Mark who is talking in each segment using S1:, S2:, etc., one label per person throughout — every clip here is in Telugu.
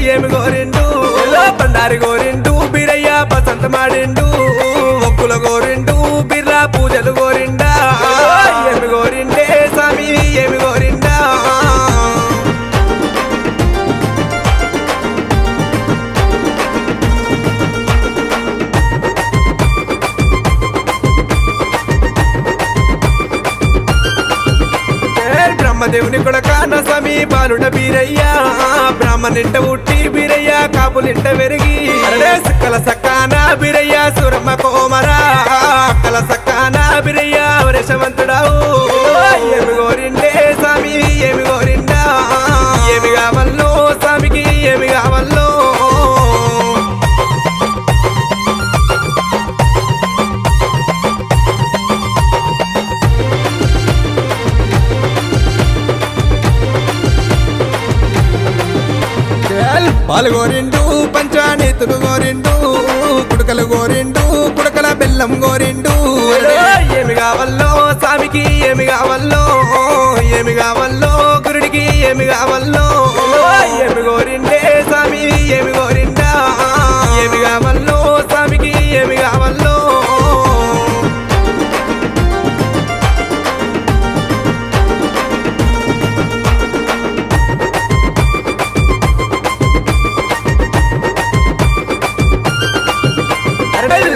S1: ఏమి గోరిండు బండారి గోరిండు బీరయ్య బసంత మాడిండు ఒక్కుల గోరిండు బిర్రా పూజలు గోరిండా ఏమి గోరిండే స్వామి ఏమి గోరిండా బ్రహ్మదేవుని కొడక నసమి బాలుడ బీరయ్య బ్రాహ్మణింట ఉట్టి బీరయ్య కాపులింట వెరిగి సక్కల సక్కాన బీరయ్య సురమ్మ కోమరా అక్కల సక్కాన బీరయ్య వరేశవంతుడావు ఏమి గోరిండే స్వామి ఏమి గోరిండా ఏమి కావల్లో స్వామికి ఏమి కావల్లో పాలు గోరిండు పంచానీతులు గోరిండు కుడకలు గోరిండు కుడకల బెల్లం గోరిండు ఏమి కావల్లో స్వామికి ఏమి కావల్లో ఏమి కావల్లో గురుడికి ఏమి కావల్లో ఏమి గోరిండే స్వామి ఏమి గోరిండా ఏమి కావల్లో స్వామికి ఏమి కావల్లో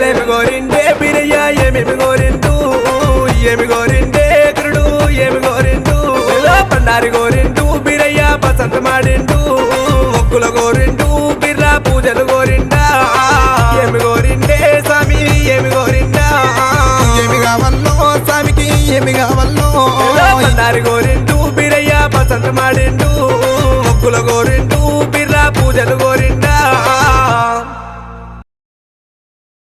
S1: ఏమి గోరిండే బీరయ్య ఏమేమి గోరిండు ఏమి గోరిండే గురుడు ఏమి గోరిండు బండారి గోరిండు బీరయ్య బసంత మాడిండు ఒక్కుల గోరిండు బిర్రా పూజలు గోరిండా ఏమి గోరిండే స్వామి ఏమి గోరిండా ఏమి కావల్లో స్వామికి ఏమి కావల్లో బండారి గోరిండు బీరయ్య బసంత మాడిండు ఒక్కుల గోరిండు బిర్రా పూజలు